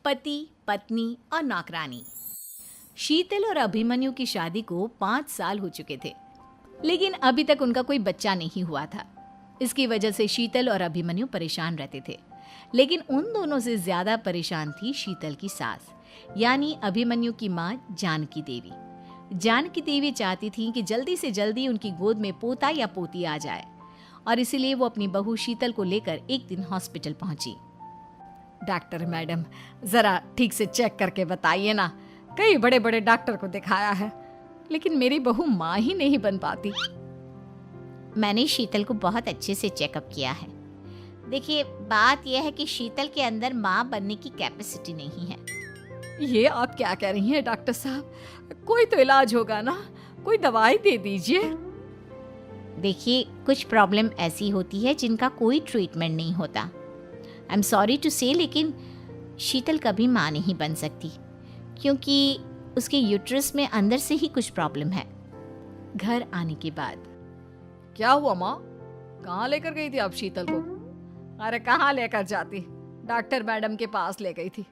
पति, पत्नी और नौकरानी। शीतल और अभिमन्यु की शादी को 5 साल हो चुके थे, लेकिन अभी तक उनका कोई बच्चा नहीं हुआ था। इसकी वजह से शीतल और अभिमन्यु परेशान रहते थे, लेकिन उन दोनों से ज्यादा परेशान थी शीतल की सास, यानी अभिमन्यु की माँ जानकी देवी। जानकी देवी चाहती थी कि जल्दी से जल्दी उनकी गोद में पोता या पोती आ जाए, और इसीलिए वो अपनी बहू शीतल को लेकर एक दिन हॉस्पिटल पहुंची। डॉक्टर मैडम, जरा ठीक से चेक करके बताइए ना। कई बड़े बड़े डॉक्टर को दिखाया है, लेकिन मेरी बहू माँ ही नहीं बन पाती। मैंने शीतल को बहुत अच्छे से चेकअप किया है। देखिए, बात यह है कि शीतल के अंदर माँ बनने की कैपेसिटी नहीं है। ये आप क्या कह रही हैं डॉक्टर साहब? कोई तो इलाज होगा ना, कोई दवाई दे दीजिए। देखिए, कुछ प्रॉब्लम ऐसी होती है जिनका कोई ट्रीटमेंट नहीं होता। आई एम सॉरी टू से, लेकिन शीतल कभी माँ नहीं बन सकती, क्योंकि उसके यूट्रस में अंदर से ही कुछ प्रॉब्लम है। घर आने के बाद क्या हुआ माँ? कहाँ लेकर गई थी आप शीतल को? अरे कहाँ लेकर जाती, डॉक्टर मैडम के पास ले गई थी,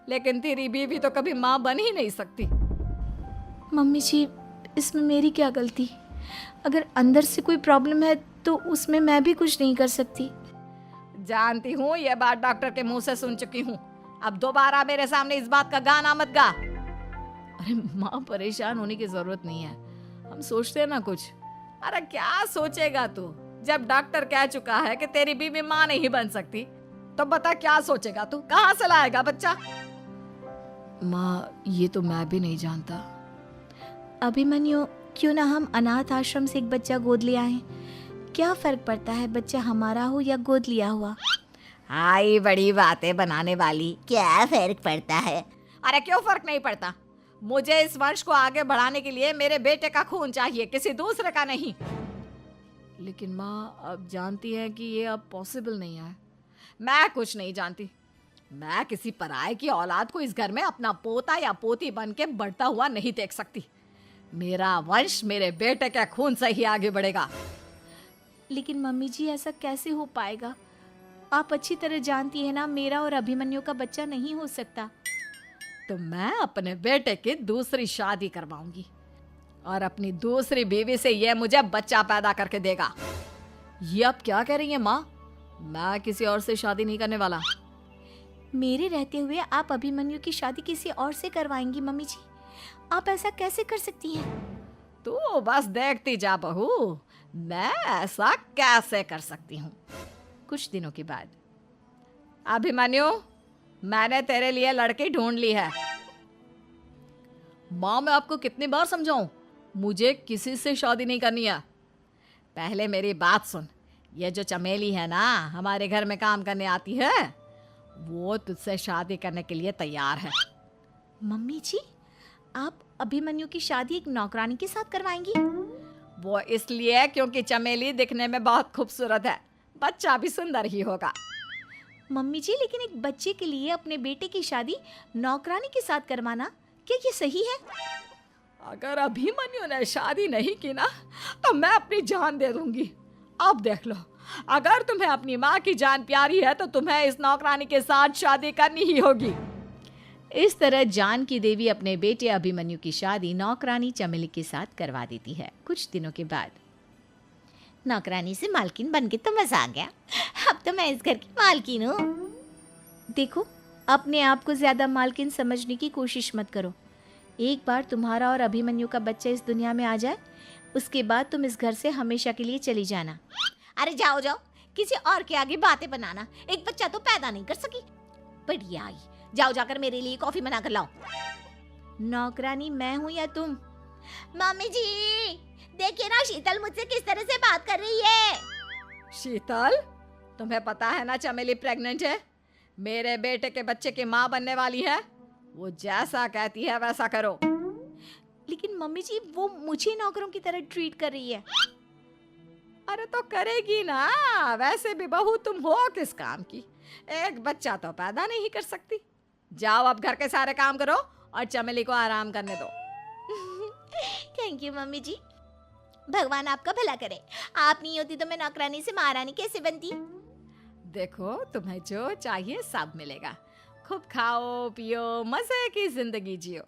लेकिन तेरी बीवी तो कभी माँ बन ही नहीं सकती। मम्मी जी, इसमें मेरी क्या गलती? अगर अंदर से कोई प्रॉब्लम है तो उसमें मैं भी कुछ नहीं कर सकती। जानती हूँ, ये बात डॉक्टर के मुंह से सुन चुकी हूँ। अब दोबारा मेरे सामने इस बात का गाना मत गा। अरे माँ, परेशान होने की जरूरत नहीं है, हम सोचते हैं ना कुछ। अरे क्या सोचेगा तू? जब डॉक्टर कह चुका है कि तेरी बीवी माँ नहीं बन सकती, तो बता क्या सोचेगा तू? कहाँ से लाएगा बच्चा? माँ, ये तो मैं भी नहीं जानता। अभिमन्यु, क्यों ना हम अनाथ आश्रम से एक बच्चा गोद ले आए? क्या फर्क पड़ता है बच्चा हमारा हो या गोद लिया हुआ? हाय, बड़ी बातें बनाने वाली। क्या फर्क पड़ता है? अरे क्यों फर्क नहीं पड़ता? मुझे इस वंश को आगे बढ़ाने के लिए मेरे बेटे का खून चाहिए, किसी दूसरे का नहीं। लेकिन माँ, आप जानती हैं कि ये अब पॉसिबल नहीं है। मैं कुछ नहीं जानती। मैं किसी पराये की औलाद को इस घर में अपना पोता या पोती बन के बढ़ता हुआ नहीं देख सकती। मेरा वंश मेरे बेटे के खून से ही आगे बढ़ेगा। लेकिन मम्मी जी, ऐसा कैसे हो पाएगा? आप अच्छी तरह जानती है ना, मेरा और अभिमन्यु का बच्चा नहीं हो सकता। तो मैं अपने बेटे की दूसरी शादी करवाऊंगी, और अपनी दूसरी बीवी से ये मुझे बच्चा पैदा करके देगा। ये आप क्या कह रही हैं माँ? मैं किसी और से शादी नहीं करने वाला। मेरे रहते हुए आप अभिमन्यु की शादी किसी और से करवाएंगी? मम्मी जी, आप ऐसा कैसे कर सकती हैं? तू बस देखती जा बहू, मैं ऐसा कैसे कर सकती हूँ। कुछ दिनों के बाद, अभिमन्यु, मैंने तेरे लिए लड़की ढूंढ ली है। माँ, मैं आपको कितनी बार समझाऊं, मुझे किसी से शादी नहीं करनी है। पहले मेरी बात सुन। ये जो चमेली है ना, हमारे घर में काम करने आती है, वो तुझसे शादी करने के लिए तैयार है। मम्मी जी, आप अभिमन्यु की शादी एक नौकरानी के साथ करवाएंगी? वो इसलिए क्योंकि चमेली दिखने में बहुत खूबसूरत है, बच्चा भी सुंदर ही होगा। मम्मी जी, लेकिन एक बच्चे के लिए अपने बेटे की शादी नौकरानी के साथ करवाना, क्या ये सही है? अगर अभिमन्यु ने शादी नहीं की ना, तो मैं अपनी जान दे दूंगी। अब देख लो, अगर तुम्हें अपनी माँ की जान प्यारी है तो तुम्हें इस नौकरानी के साथ शादी करनी ही होगी। इस तरह जानकी देवी अपने बेटे अभिमन्यु की शादी नौकरानी चमेली के साथ करवा देती है। कुछ दिनों के बाद, नौकरानी से मालकिन बन के तो मजा आ गया। अब तो मैं इस घर की मालकिन हूँ। देखो, अपने आप को ज्यादा मालकिन समझने की कोशिश मत करो। एक बार तुम्हारा और अभिमन्यु का बच्चा इस दुनिया में आ जाए, उसके बाद तुम इस घर से हमेशा के लिए चली जाना। अरे जाओ जाओ, किसी और के आगे बातें बनाना। एक बच्चा तो पैदा नहीं कर सकी, बढ़िया आई। जाओ, जाकर मेरे लिए कॉफी बना कर लाओ। नौकरानी मैं हूँ या तुम? मम्मी जी, देखिए ना शीतल मुझसे किस तरह से बात कर रही है। शीतल, तुम्हें पता है ना चमेली प्रेग्नेंट है, मेरे बेटे के बच्चे की माँ बनने वाली है। वो जैसा कहती है वैसा करो। लेकिन मम्मी जी, वो मुझे नौकरों की तरह ट्रीट कर रही है। अरे तो करेगी ना, वैसे भी बहू तुम हो किस काम की? एक बच्चा तो पैदा नहीं कर सकती। जाओ, अब घर के सारे काम करो और चमेली को आराम करने दो। थैंक यू मम्मी जी, भगवान आपका भला करे। आप नहीं होती तो मैं नौकरानी से महारानी कैसे बनती? देखो, तुम्हें जो चाहिए सब मिलेगा। खूब खाओ पियो, मजे की जिंदगी जियो,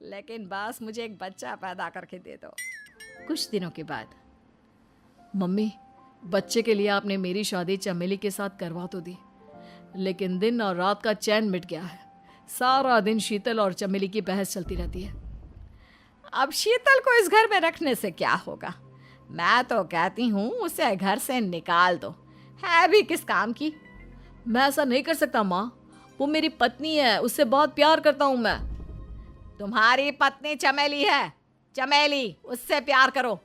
लेकिन बस मुझे एक बच्चा पैदा करके दे दो। कुछ दिनों के बाद, मम्मी, बच्चे के लिए आपने मेरी शादी चमेली के साथ करवा तो दी, लेकिन दिन और रात का चैन मिट गया है। सारा दिन शीतल और चमेली की बहस चलती रहती है। अब शीतल को इस घर में रखने से क्या होगा? मैं तो कहती हूँ उसे घर से निकाल दो, है भी किस काम की। मैं ऐसा नहीं कर सकता माँ, वो मेरी पत्नी है, उससे बहुत प्यार करता हूँ मैं। तुम्हारी पत्नी चमेली है, चमेली, उससे प्यार करो।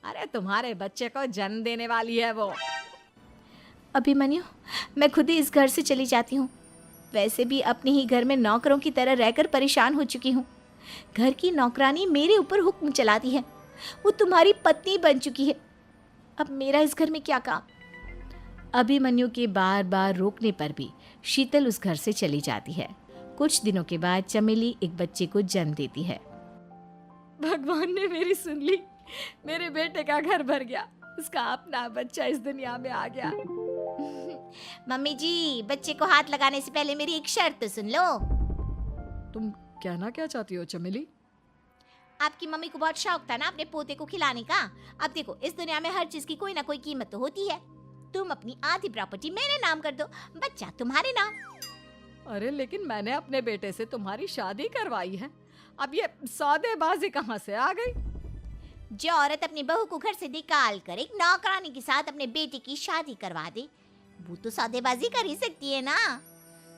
अरे तुम्हारे बच्चे को जन्म देने वाली है वो। अभिमन्यु, मैं खुद ही इस घर से चली जाती हूँ। वैसे भी अपने ही घर में नौकरों की तरह रहकर परेशान हो चुकी हूँ। घर की नौकरानी मेरे ऊपर हुक्म चलाती है, वो तुम्हारी पत्नी बन चुकी है। अब मेरा इस घर में क्या काम? अभिमन्यु के बार बार रोकने पर भी शीतल उस घर से चली जाती है। कुछ दिनों के बाद चमेली एक बच्चे को जन्म देती है। भगवान ने मेरी सुन ली, मेरे बेटे का घर भर गया, उसका अपना बच्चा इस दुनिया में आ गया। मम्मी जी, बच्चे को हाथ लगाने से पहले मेरी एक शर्त तो सुन लो। तुम कहना क्या चाहती हो चमेली? आपकी मम्मी को बहुत शौक था ना अपने पोते को खिलाने का। अब देखो, इस दुनिया में हर चीज की कोई ना कोई कीमत तो होती है। तुम अपनी आधी प्रॉपर्टी मेरे नाम कर दो, बच्चा तुम्हारे नाम। अरे लेकिन मैंने अपने बेटे से तुम्हारी शादी करवाई है, अब ये सौदेबाजी कहाँ से आ गई? जो औरत अपनी बहू को घर से निकाल कर एक नौकरानी के साथ अपने बेटे की शादी करवा दे, वो तो सौदेबाजी कर ही सकती है ना।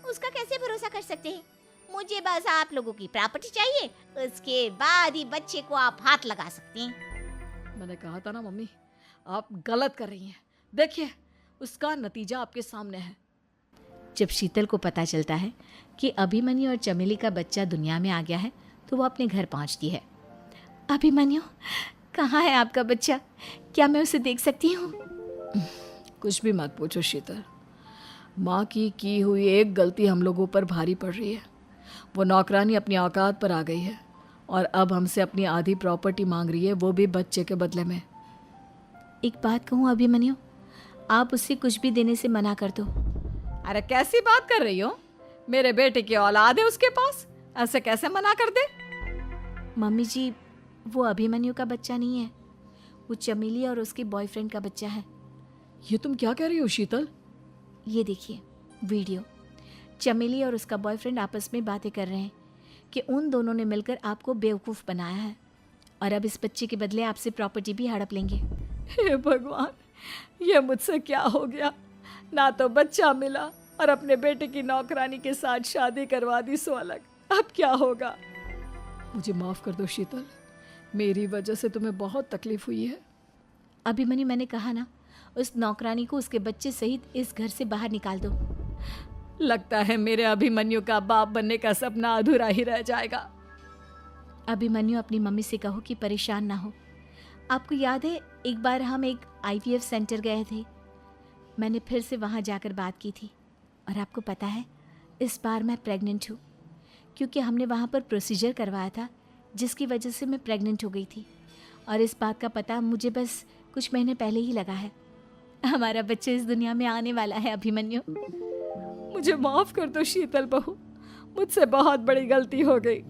उसका कैसे भरोसा कर सकते हैं? मुझे बस आप लोगों की प्रॉपर्टी चाहिए, उसके बाद ही बच्चे को आप हाथ लगा सकते हैं। मैंने कहा था ना मम्मी, आप गलत कर रही हैं। देखिए, उसका नतीजा आपके सामने है। जब शीतल को पता चलता है कि अभिमन्यु और चमेली का बच्चा दुनिया में आ गया है, तो वो अपने घर पहुंचती है। अभिमन्यु, कहाँ है आपका बच्चा? क्या मैं उसे देख सकती हूँ? कुछ भी मत पूछो शीतल, माँ की हुई एक गलती हम लोगों पर भारी पड़ रही है। वो नौकरानी अपनी औकात पर आ गई है और अब हमसे अपनी आधी प्रॉपर्टी मांग रही है, वो भी बच्चे के बदले में। एक बात कहूँ अभिमन्यु, आप उससे कुछ भी देने से मना कर दो। अरे कैसी बात कर रही हो? मेरे बेटे की औलाद है उसके पास, ऐसे कैसे मना कर दे? मम्मी जी, वो अभिमन्यु का बच्चा नहीं है, वो चमेली और उसके बॉयफ्रेंड का बच्चा है। ये तुम क्या कह रही हो शीतल? ये देखिए वीडियो, चमेली और उसका बॉयफ्रेंड आपस में बातें कर रहे हैं कि उन दोनों ने मिलकर आपको बेवकूफ़ बनाया है और अब इस बच्चे के बदले आपसे प्रॉपर्टी भी हड़प लेंगे। हे भगवान, ये मुझसे क्या हो गया? ना तो बच्चा मिला और अपने बेटे की नौकरानी के साथ शादी करवा दी सो अलग। अब क्या होगा? मुझे माफ़ कर दो शीतल, मेरी वजह से तुम्हें बहुत तकलीफ हुई है। अभिमन्यु, मैंने कहा ना, उस नौकरानी को उसके बच्चे सहित इस घर से बाहर निकाल दो। लगता है मेरे अभिमन्यु का बाप बनने का सपना अधूरा ही रह जाएगा। अभिमन्यु, अपनी मम्मी से कहो कि परेशान ना हो। आपको याद है एक बार हम एक IVF सेंटर गए थे, मैंने फिर से वहाँ जाकर बात की थी और आपको पता है इस बार मैं प्रेग्नेंट हूँ, क्योंकि हमने वहाँ पर प्रोसीजर करवाया था जिसकी वजह से मैं प्रेग्नेंट हो गई थी और इस बात का पता मुझे बस कुछ महीने पहले ही लगा है। हमारा बच्चा इस दुनिया में आने वाला है अभिमन्यु। मुझे माफ कर दो शीतल बहू, मुझसे बहुत बड़ी गलती हो गई।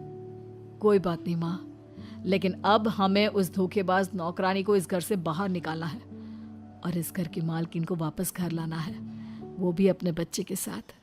कोई बात नहीं माँ, लेकिन अब हमें उस धोखेबाज नौकरानी को इस घर से बाहर निकालना है और इस घर की मालकिन को वापस घर लाना है, वो भी अपने बच्चे के साथ।